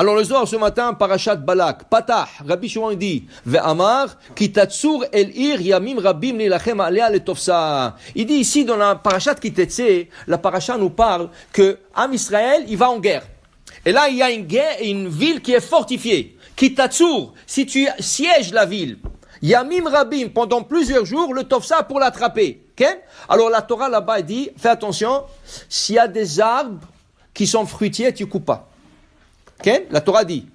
Alors le soir, ce matin, Parashat Balak, Patah, Rabbi Shimon dit, Ve'amar, Kitatsur el ir yamim rabim nilachem alea letofsa. Il dit ici dans la Parashat Kitetse, la Parashat nous parle que Am Israël, il va en guerre. Et là, il y a une ville qui est fortifiée. Kitatsur, si tu sièges la ville, yamim rabim, pendant plusieurs jours, le tofsa pour l'attraper. Okay? Alors la Torah là-bas, elle dit, fais attention, s'il y a des arbres qui sont fruitiers, tu coupes pas. Okay? La Torah dit,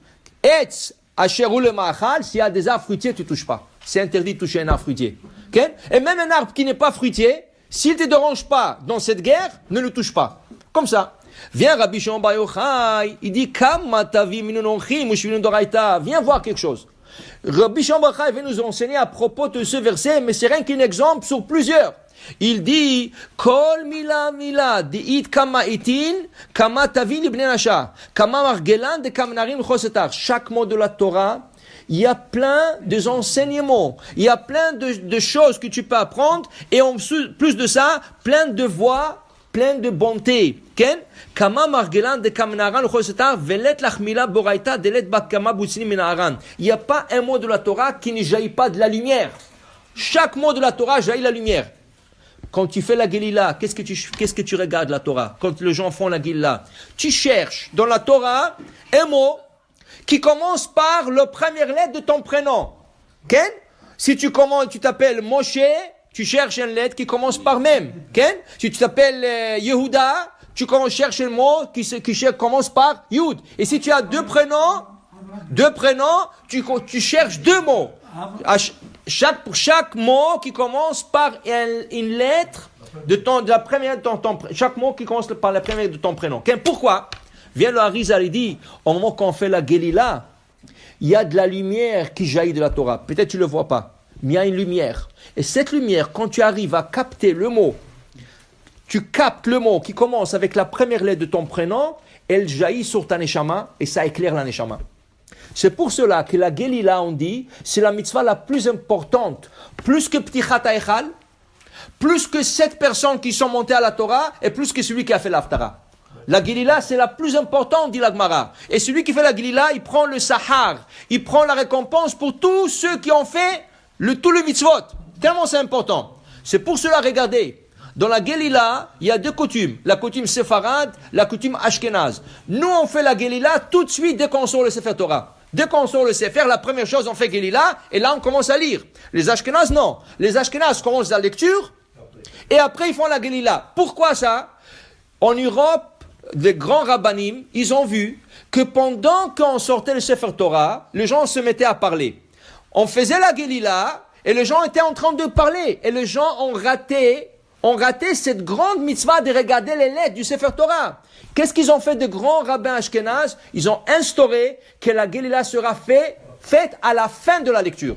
Etz asher hu lema'achal, s'il y a des arbres fruitiers, tu touches pas. C'est interdit de toucher un arbre fruitier. Okay? Et même un arbre qui n'est pas fruitier, s'il ne te dérange pas dans cette guerre, ne le touche pas. Comme ça. Viens Rabbi Shimon bar Yochai, il dit, viens voir quelque chose. Rabbi Shimon bar Yochai vient nous enseigner à propos de ce verset, mais c'est rien qu'un exemple sur plusieurs. Il dit, Kol mila mila, di'it kama itin, kama tavin ibn nasha, kama margelan de kamnarim chosetar. Chaque mot de la Torah, il y a plein d'enseignements, il y a plein de choses que tu peux apprendre, et en plus de ça, plein de voix, plein de bonté. Kama margelan de kamnaran chosetar, velet lachmila boraita, delet bakama butsini minaran. Il n'y a pas un mot de la Torah qui ne jaillit pas de la lumière. Chaque mot de la Torah jaillit la lumière. Quand tu fais la Gelila, qu'est-ce que tu regardes la Torah? Quand les gens font la Gelila, tu cherches dans la Torah un mot qui commence par la première lettre de ton prénom. Ken? Si tu t'appelles Moshe, tu cherches une lettre qui commence par même. Ken? Si tu t'appelles Yehuda, tu cherches un mot qui commence par Yud. Et si tu as deux prénoms, tu cherches deux mots. Pour chaque mot qui commence par une lettre de la première de ton chaque mot qui commence par la première de ton prénom. Pourquoi? Vient le Harizal, il dit, au moment qu'on fait la Gelila, il y a de la lumière qui jaillit de la Torah. Peut-être tu ne le vois pas, mais il y a une lumière. Et cette lumière, quand tu arrives à capter le mot, tu captes le mot qui commence avec la première lettre de ton prénom, elle jaillit sur ta neshama et ça éclaire la neshama. C'est pour cela que la Gelila, on dit, c'est la mitzvah la plus importante, plus que Ptichat HaEchal, plus que 7 personnes qui sont montées à la Torah, et plus que celui qui a fait l'Haftara. La Gelila, c'est la plus importante, dit la Gemara. Et celui qui fait la Gelila, il prend le Sahar, il prend la récompense pour tous ceux qui ont fait tout le mitzvot. Tellement c'est important. C'est pour cela, regardez, dans la Gelila, il y a deux coutumes. La coutume séfarade, la coutume ashkénaze. Nous, on fait la Gelila tout de suite dès qu'on sort le Sefer Torah. Dès qu'on sort le Sefer, la première chose, on fait Gelila, et là, on commence à lire. Les ashkénazes, non. Les ashkénazes commencent la lecture, et après, ils font la Gelila. Pourquoi ça? En Europe, les grands rabbanim, ils ont vu que pendant qu'on sortait le Sefer Torah, les gens se mettaient à parler. On faisait la Gelila, et les gens étaient en train de parler. Et les gens ont raté cette grande mitzvah de regarder les lettres du Sefer Torah. Qu'est-ce qu'ils ont fait de grands rabbins ashkénazes? Ils ont instauré que la Gelila sera faite à la fin de la lecture.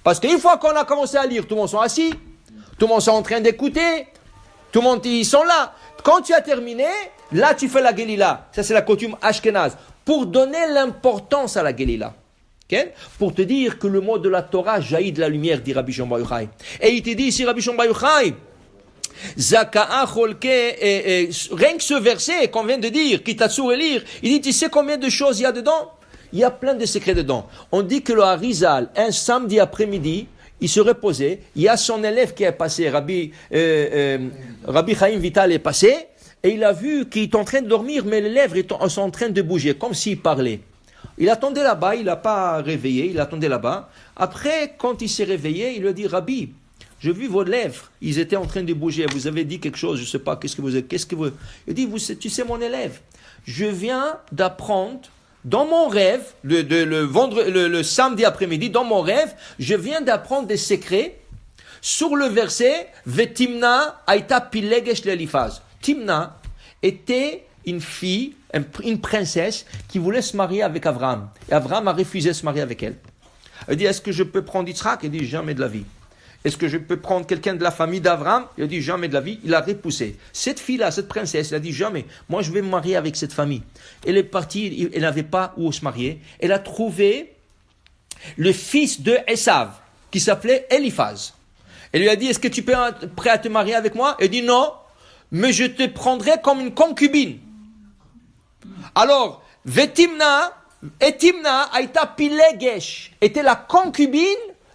Parce qu'une fois qu'on a commencé à lire, tout le monde sont assis, tout le monde sont en train d'écouter, tout le monde, ils sont là. Quand tu as terminé, là tu fais la Gelila. Ça c'est la coutume ashkénaze. Pour donner l'importance à la Gelila. Okay? Pour te dire que le mot de la Torah jaillit de la lumière, dit Rabbi Shimon bar Yochai. Et il te dit ici, Rabbi Shimon bar Yochai, Zaka'a cholke, rien que ce verset qu'on vient de dire, Kitatsur et lire, il dit, tu sais combien de choses il y a dedans? Il y a plein de secrets dedans. On dit que le Harizal, un samedi après-midi, il se reposait, il y a son élève qui est passé, Rabbi Chaim Vital est passé, et il a vu qu'il est en train de dormir, mais les lèvres sont en train de bouger, comme s'il parlait. Il attendait là-bas, il n'a pas réveillé, il attendait là-bas. Après, quand il s'est réveillé, il lui a dit, Rabbi, j'ai vu vos lèvres, ils étaient en train de bouger, vous avez dit quelque chose, je ne sais pas, qu'est-ce que vous... Il dit, tu sais mon élève, je viens d'apprendre, dans mon rêve, le samedi après-midi, dans mon rêve, je viens d'apprendre des secrets sur le verset, Vetimna aita pilegesh l'Elifaz. Timna était une fille, une princesse, qui voulait se marier avec Abraham. Et Abraham a refusé de se marier avec elle. Elle dit, est-ce que je peux prendre Yitzhak? Il dit, jamais de la vie. Est-ce que je peux prendre quelqu'un de la famille d'Abraham? Il a dit, jamais de la vie. Il a repoussé. Cette fille-là, cette princesse, elle a dit, jamais. Moi, je vais me marier avec cette famille. Elle est partie, elle n'avait pas où se marier. Elle a trouvé le fils de Esav, qui s'appelait Eliphaz. Elle lui a dit, est-ce que tu es prêt à te marier avec moi? Elle dit, non, mais je te prendrai comme une concubine. Alors, Vetimna, Et Timna aïta pilegesh, était la concubine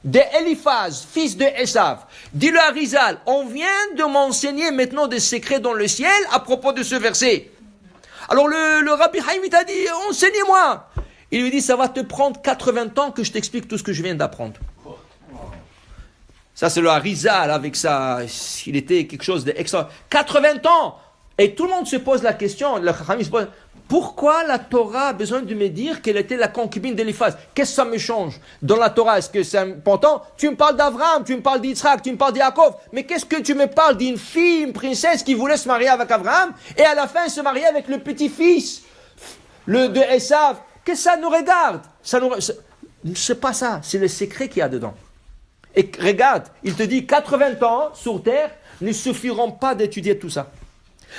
de Eliphaz, fils de Esav. Dis-le à Rizal, on vient de m'enseigner maintenant des secrets dans le ciel à propos de ce verset. Alors le Rabbi Haïm t'a dit, enseignez-moi. Il lui dit, ça va te prendre 80 ans que je t'explique tout ce que je viens d'apprendre. Ça, c'est le Harizal avec ça. Il était quelque chose d'extra. 80 ans. Et tout le monde se pose la question. Le Chachamim se pose, pourquoi la Torah a besoin de me dire qu'elle était la concubine d'Eliphaz? Qu'est-ce que ça me change dans la Torah? Est-ce que c'est important? Tu me parles d'Abraham, tu me parles d'Yitzhak, tu me parles d'Yaakov. Mais qu'est-ce que tu me parles d'une fille, une princesse qui voulait se marier avec Abraham et à la fin se marier avec le petit-fils de Esav? Qu'est-ce que ça nous regarde? C'est pas ça. C'est le secret qu'il y a dedans. Et regarde, il te dit 80 ans sur terre ne suffiront pas d'étudier tout ça.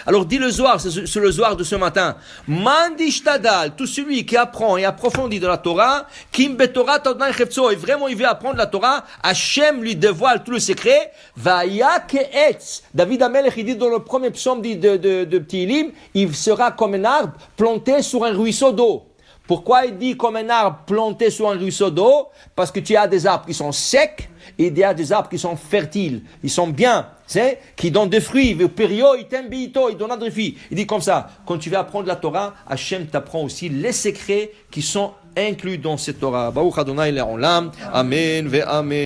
Alors dis le Zohar, c'est le Zohar de ce matin. Mandishtadal, tout celui qui apprend et approfondit de la Torah, Kim betorah tadnai chefzo, et vraiment il veut apprendre la Torah, Hachem lui dévoile tout le secret. Vaya ke'etz. David Amelech, il dit dans le premier psaume de Tehillim, il sera comme un arbre planté sur un ruisseau d'eau. Pourquoi il dit comme un arbre planté sur un ruisseau d'eau? Parce que tu as des arbres qui sont secs et il y a des arbres qui sont fertiles. Ils sont bien, qui donnent des fruits. Ils donnent des fruits. Il dit comme ça, quand tu vas apprendre la Torah, Hachem t'apprend aussi les secrets qui sont inclus dans cette Torah. Baruch Adonai le'olam. Amen ve amen.